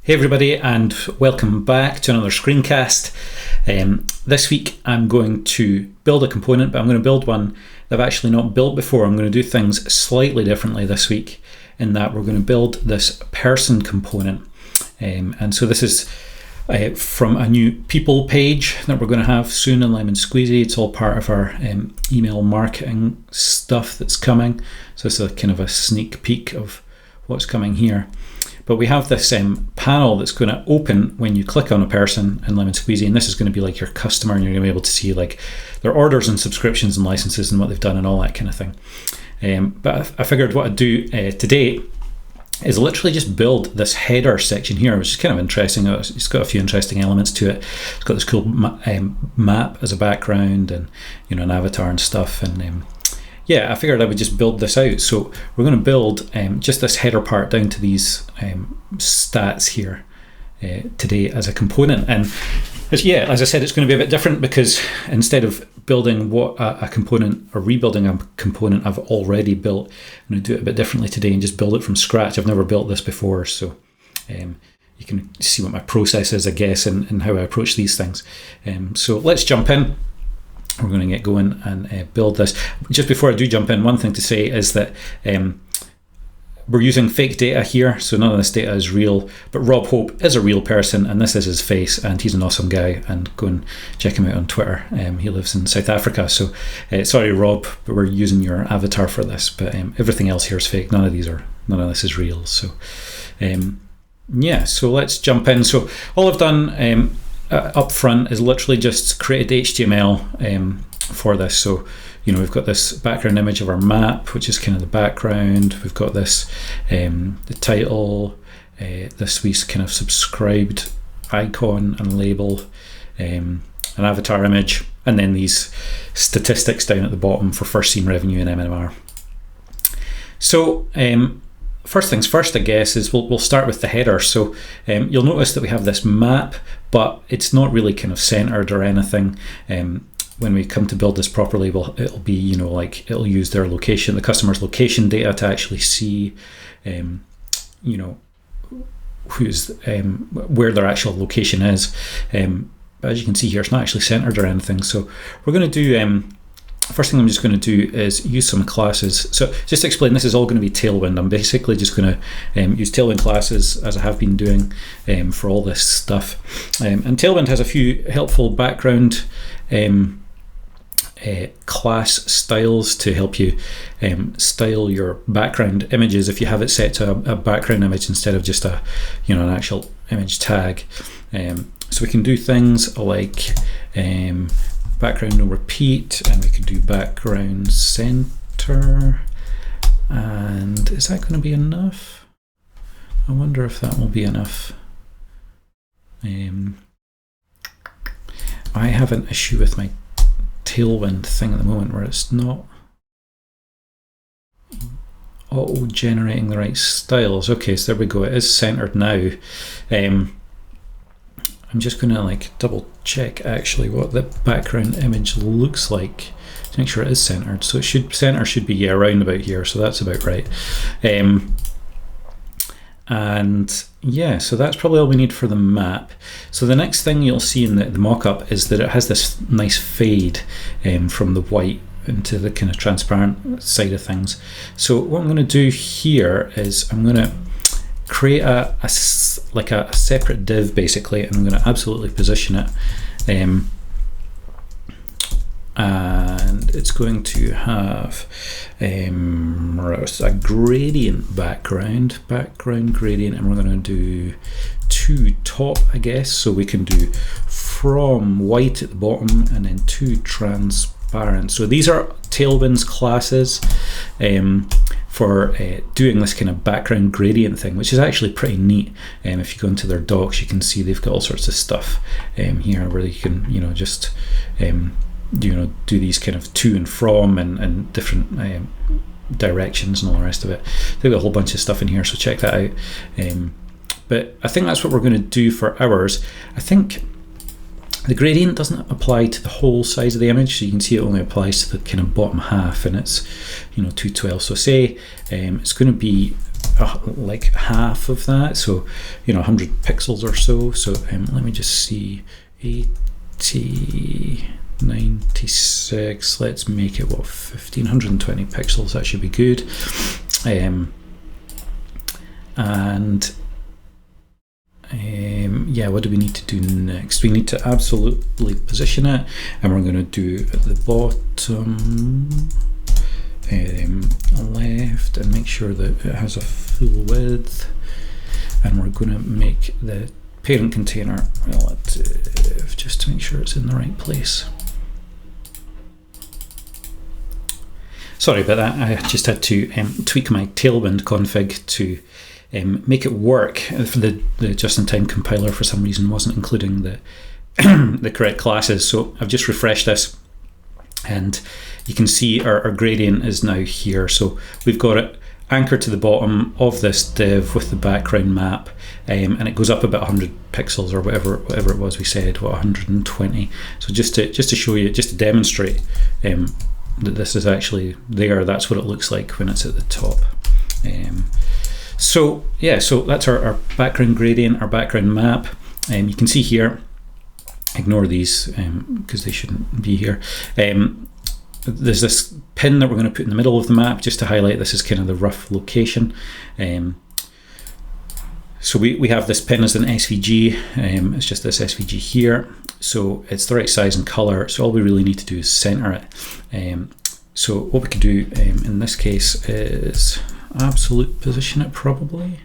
Hey everybody, and welcome back to another screencast. This week I'm going to build a component, but I'm going to build one that I've actually not built before. I'm going to do things slightly differently this week in that we're going to build this person component. And so this is from a new people page that we're going to have soon in Lemon Squeezy. It's all part of our email marketing stuff that's coming. So this is a kind of a sneak peek of what's coming here. But we have this panel that's going to open when you click on a person in Lemon Squeezy, and this is going to be like your customer, and you're going to be able to see like their orders and subscriptions and licenses and what they've done and all that kind of thing. But I figured what I'd do today is literally just build this header section here, which is kind of interesting. It's got a few interesting elements to it. It's got this cool map as a background, and an avatar and stuff. And yeah, I figured I would just build this out. So we're going to build just this header part down to these stats here today as a component. And as I said, it's going to be a bit different because instead of building what a component or rebuilding a component I've already built, I'm going to do it a bit differently today and just build it from scratch. I've never built this before, so you can see what my process is, I guess, and how I approach these things. So let's jump in. We're going to get going and build this. Just before I do jump in, one thing to say is that we're using fake data here, so none of this data is real, but Rob Hope is a real person, and this is his face, and he's an awesome guy, and go and check him out on Twitter. He lives in South Africa, so sorry Rob, but we're using your avatar for this, but everything else here is fake. None of this is real. So so let's jump in. So all I've done up front is literally just created HTML for this. So we've got this background image of our map, which is kind of the background. We've got this the title, this wee kind of subscribed icon and label, an avatar image, and then these statistics down at the bottom for first seen revenue and MMR. So first things first, I guess, is we'll start with the header. So you'll notice that we have this map, but it's not really kind of centered or anything. When we come to build this properly, it'll be, it'll use their location, the customer's location data to actually see, who's where their actual location is. But as you can see here, it's not actually centered or anything. So we're going to do. First thing I'm just going to do is use some classes. So just to explain, this is all going to be Tailwind. I'm basically just going to use Tailwind classes as I have been doing for all this stuff. And Tailwind has a few helpful background class styles to help you style your background images if you have it set to a background image instead of just an actual image tag. So we can do things like background no repeat, and we could do background center. And is that going to be enough? I wonder if that will be enough. I have an issue with my Tailwind thing at the moment where it's not auto generating the right styles. Okay, so there we go. It is centered now. I'm just going to double check actually what the background image looks like to make sure it is centered. So center should be around about here, so that's about right. And yeah, so that's probably all we need for the map. So the next thing you'll see in the mock-up is that it has this nice fade from the white into the kind of transparent side of things. So what I'm going to do here is I'm going to create a separate div basically, and I'm going to absolutely position it, and it's going to have a gradient background gradient, and we're going to do to top, I guess, so we can do from white at the bottom and then to transparent. So these are Tailwind's classes for doing this kind of background gradient thing, which is actually pretty neat. If you go into their docs, you can see they've got all sorts of stuff here where you can just do these kind of to and from and different directions and all the rest of it. They've got a whole bunch of stuff in here, so check that out. But I think that's what we're going to do for ours. I think the gradient doesn't apply to the whole size of the image, so you can see it only applies to the kind of bottom half, and it's 212. So say it's going to be like half of that, so 100 pixels or so. So let me just see, 80, 96, let's make it 1520 pixels. That should be good. Yeah, what do we need to do next? We need to absolutely position it, and we're going to do at the bottom left, and make sure that it has a full width, and we're going to make the parent container relative, just to make sure it's in the right place. Sorry about that, I just had to tweak my Tailwind config to make it work. For the just-in-time compiler, for some reason, wasn't including the the correct classes, so I've just refreshed this, and you can see our gradient is now here. So we've got it anchored to the bottom of this div with the background map, and it goes up about 100 pixels or whatever it was we said, 120. So just to show you, just to demonstrate that this is actually there, that's what it looks like when it's at the top. So yeah, so that's our background gradient, our background map. You can see here, ignore these because they shouldn't be here. There's this pin that we're going to put in the middle of the map just to highlight this is kind of the rough location. So we have this pin as an SVG. It's just this SVG here. So it's the right size and color. So all we really need to do is center it. So what we could do in this case is absolute position it probably.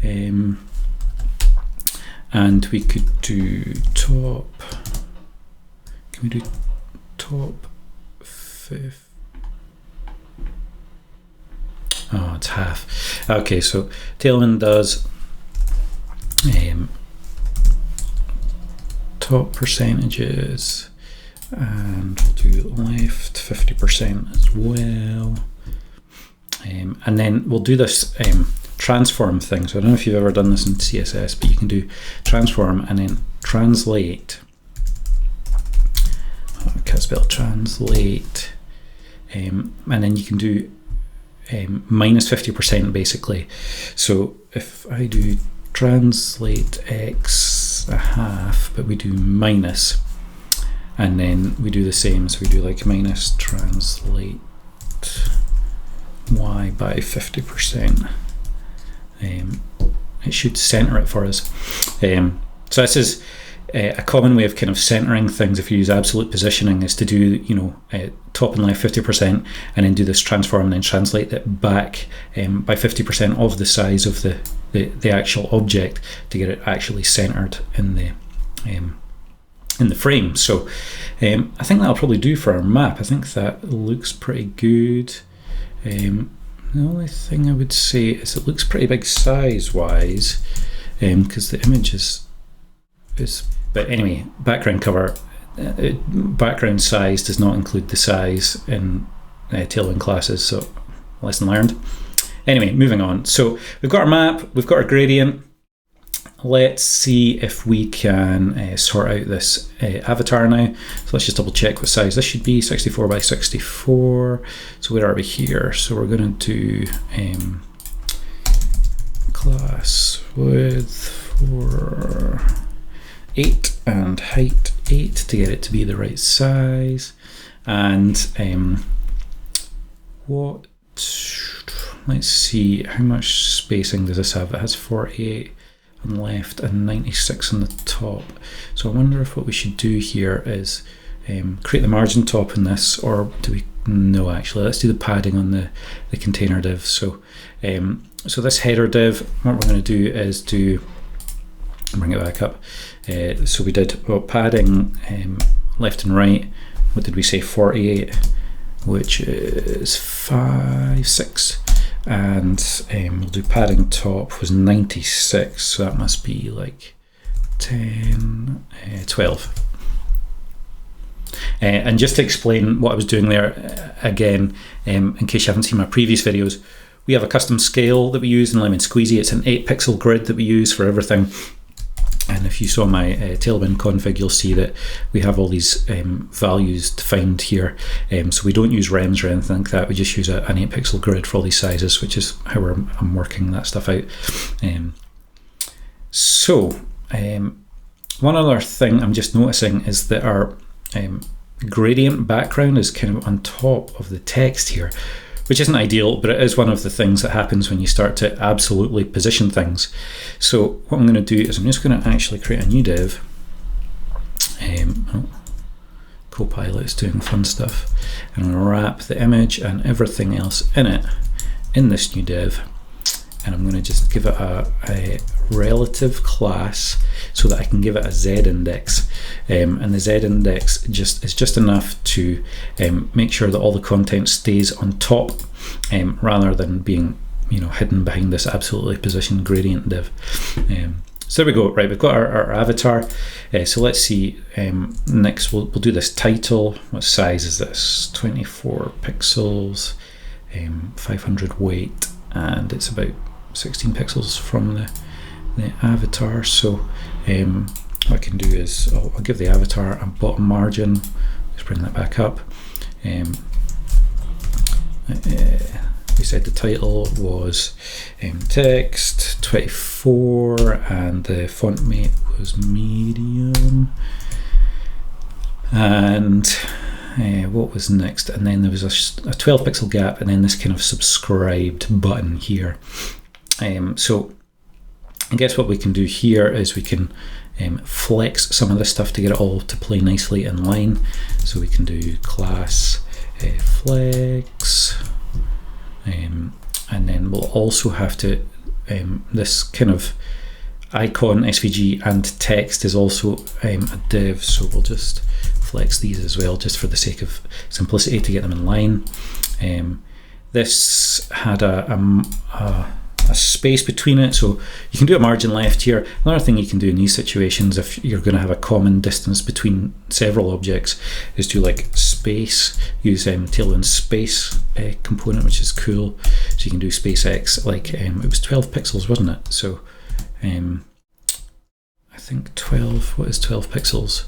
And we could do top. Can we do top 5? Oh, it's half. Okay, so Tailwind does top percentages, and we'll do left 50% as well. And then we'll do this transform thing. So I don't know if you've ever done this in CSS, but you can do transform and then translate. Oh, I can't spell translate. And then you can do minus 50% basically. So if I do translate x a half, but we do minus, and then we do the same. So we do like minus translate y by 50%. It should center it for us. So this is a common way of kind of centering things if you use absolute positioning, is to do top and left 50% and then do this transform and then translate it back by 50% of the size of the actual object to get it actually centered in the frame. So I think that'll probably do for our map. I think that looks pretty good. The only thing I would say is it looks pretty big size wise, because the image is but anyway, background cover, background size does not include the size in Tailwind classes, so lesson learned. Anyway, moving on. So we've got our map, we've got our gradient. Let's see if we can sort out this avatar now. So let's just double check what size this should be. 64 by 64. So where are we here? So we're going to do class width for 8 and height 8 to get it to be the right size. And let's see, how much spacing does this have? It has 48 on the left and 96 on the top. So I wonder if what we should do here is create the margin top in this, or do we? No, actually, let's do the padding on the container div. So so this header div, what we're going to do is bring it back up. So we did padding left and right. What did we say? 48, which is 5, 6. And we'll do padding top was 96, so that must be like 10, 12. And just to explain what I was doing there again, in case you haven't seen my previous videos, we have a custom scale that we use in Lemon Squeezy. It's an 8 pixel grid that we use for everything. And if you saw my Tailwind config, you'll see that we have all these values defined here. So we don't use rems or anything like that. We just use an 8-pixel grid for all these sizes, which is how I'm working that stuff out. One other thing I'm just noticing is that our gradient background is kind of on top of the text here, which isn't ideal, but it is one of the things that happens when you start to absolutely position things. So what I'm going to do is I'm just going to actually create a new div. Copilot is doing fun stuff. And I'm going to wrap the image and everything else in it in this new div. And I'm going to just give it a relative class so that I can give it a Z index. And the Z index is just enough to make sure that all the content stays on top rather than being hidden behind this absolutely positioned gradient div. So there we go. Right, we've got our avatar. So let's see. Next, we'll do this title. What size is this? 24 pixels, 500 weight, and it's about 16 pixels from the avatar. So what I can do is I'll give the avatar a bottom margin. Let's bring that back up. We said the title was text 24 and the font weight was medium. And what was next? And then there was a 12 pixel gap, and then this kind of subscribed button here. So I guess what we can do here is we can flex some of this stuff to get it all to play nicely in line. So we can do class flex, and then we'll also have to this kind of icon, SVG, and text is also a div, so we'll just flex these as well just for the sake of simplicity to get them in line. This had a space between it, so you can do a margin left here. Another thing you can do in these situations, if you're going to have a common distance between several objects, is do like space, use Tailwind space component, which is cool. So you can do space X, like it was 12 pixels, wasn't it? So I think 12, what is 12 pixels?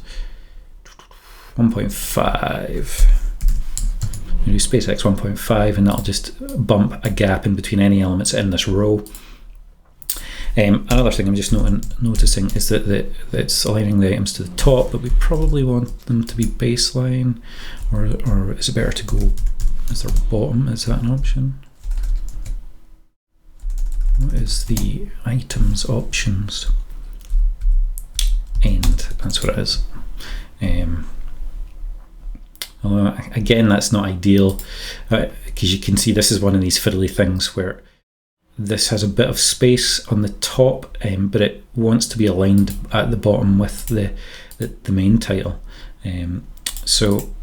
1.5. You do space X 1.5, and that'll just bump a gap in between any elements in this row. Another thing I'm just noticing is that it's aligning the items to the top, but we probably want them to be baseline, or is it better to go as their bottom? Is that an option? What is the items options? End, that's what it is. Again, that's not ideal, because you can see this is one of these fiddly things where this has a bit of space on the top, but it wants to be aligned at the bottom with the main title. So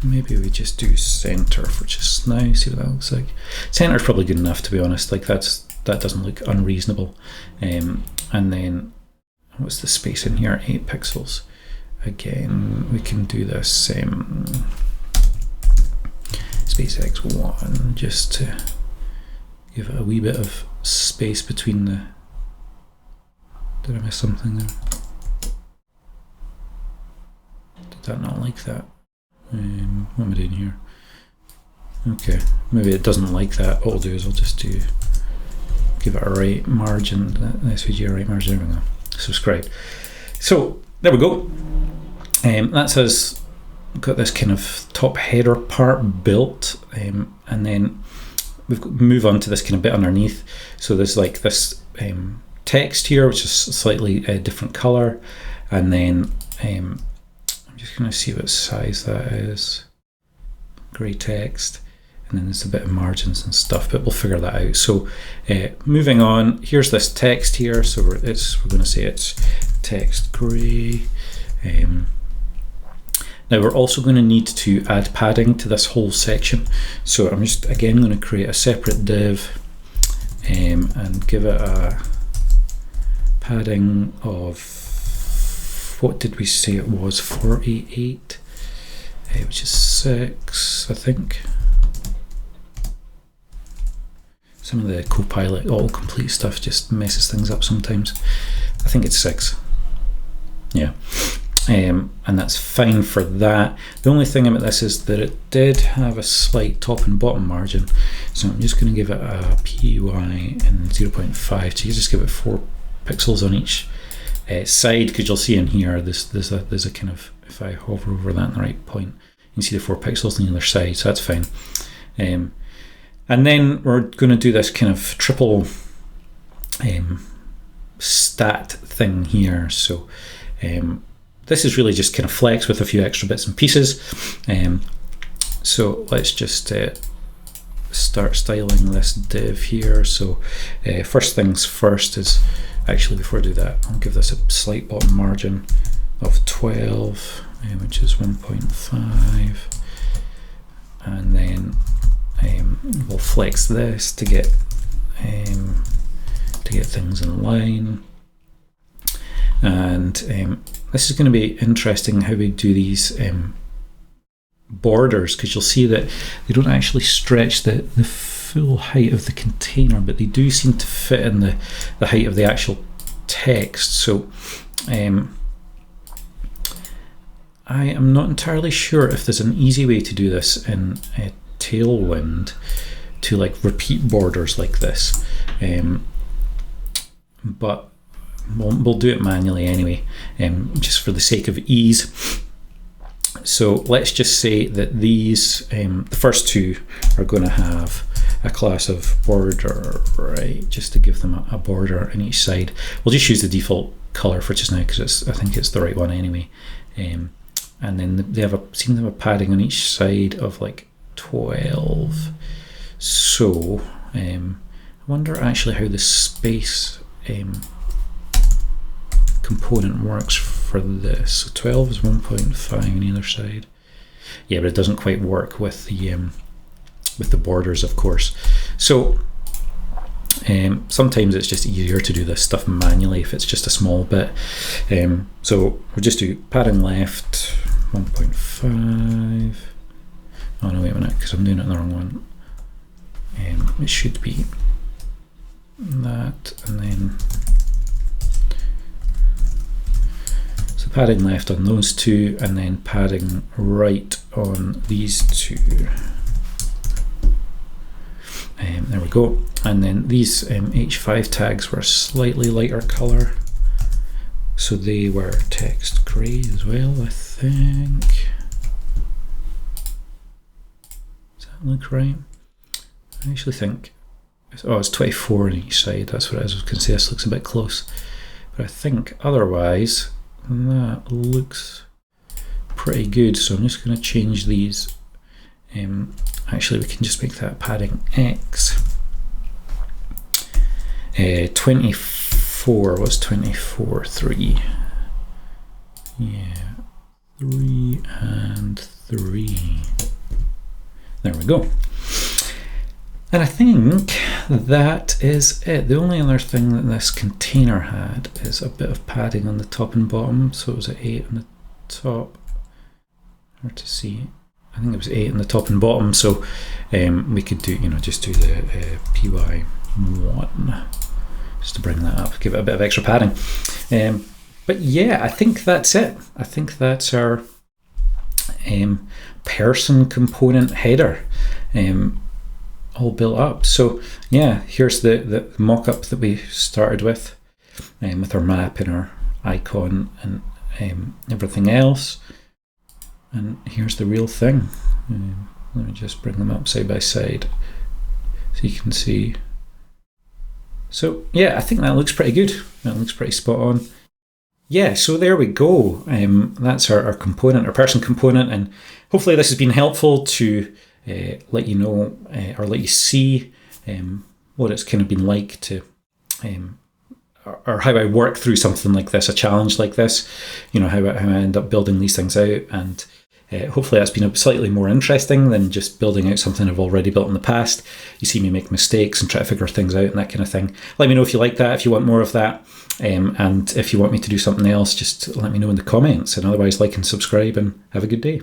maybe we just do center for just now, see what that looks like. Center is probably good enough, to be honest. Like that doesn't look unreasonable. And then what's the space in here? 8 pixels. Again, we can do this space X1 just to give it a wee bit of space between the. Did I miss something there? Did that not like that? What am I doing here? Okay, maybe it doesn't like that. What I'll do is I'll just give it a right margin, the SVG a right margin. There we go. Subscribe. So there we go. That's us got this kind of top header part built, and then we've got, move on to this kind of bit underneath. So there's like this text here, which is slightly different color, and then I'm just going to see what size that is. Grey text, and then there's a bit of margins and stuff, but we'll figure that out. So moving on, here's this text here. So we're going to say it's text grey. Now we're also going to need to add padding to this whole section. So I'm just again going to create a separate div and give it a padding of, what did we say it was, 48, which is 6, I think. Some of the Copilot autocomplete stuff just messes things up sometimes. I think it's 6. Yeah. And that's fine for that. The only thing about this is that it did have a slight top and bottom margin. So I'm just going to give it a PY in 0.5. So you just give it 4 pixels on each side, because you'll see in here there's a kind of, if I hover over that in the right point, you can see the 4 pixels on the other side, so that's fine. And then we're going to do this kind of triple stat thing here. So this is really just kind of flex with a few extra bits and pieces. So let's just start styling this div here. So first things first is, actually before I do that, I'll give this a slight bottom margin of 12, which is 1.5, and then we'll flex this to get things in line. And this is going to be interesting how we do these borders, because you'll see that they don't actually stretch the full height of the container, but they do seem to fit in the height of the actual text. So I am not entirely sure if there's an easy way to do this in Tailwind, to like repeat borders like this, but we'll do it manually anyway, just for the sake of ease. So let's just say that these, the first two are going to have a class of border, right? Just to give them a border on each side. We'll just use the default color for just now, because I think it's the right one anyway. And then they seem to have a padding on each side of like 12. So I wonder actually how the space component works for this. So 12 is 1.5 on either side. Yeah, but it doesn't quite work with the borders, of course. So sometimes it's just easier to do this stuff manually if it's just a small bit. So we'll just do padding left 1.5. Oh no, wait a minute, because I'm doing it in the wrong one. It should be that, and then so padding left on those two, and then padding right on these two. There we go. And then these H5 tags were a slightly lighter color, so they were text gray as well, I think. Does that look right? I actually think, oh, it's 24 on each side. That's what I was going to say. This looks a bit close, but I think otherwise that looks pretty good. So I'm just going to change these. Actually, we can just make that padding X. 24 was 24, 3. Yeah, 3 and 3. There we go. And I think that is it. The only other thing that this container had is a bit of padding on the top and bottom. So it was at 8 on the top. Hard to see. I think it was 8 on the top and bottom. So we could do, just do the PY1 just to bring that up, give it a bit of extra padding. But yeah, I think that's it. I think that's our person component header. All built up. So yeah, here's the mock-up that we started with our map and our icon and everything else. And here's the real thing. Let me just bring them up side by side so you can see. So yeah, I think that looks pretty good. That looks pretty spot on. Yeah, so there we go. That's our component, our person component, and hopefully this has been helpful to let you know or let you see what it's kind of been like to or how I work through something like this, a challenge like this, how I end up building these things out. And hopefully that's been slightly more interesting than just building out something I've already built in the past. You see me make mistakes and try to figure things out and that kind of thing. Let me know if you like that, if you want more of that. And if you want me to do something else, just let me know in the comments. And otherwise, like and subscribe and have a good day.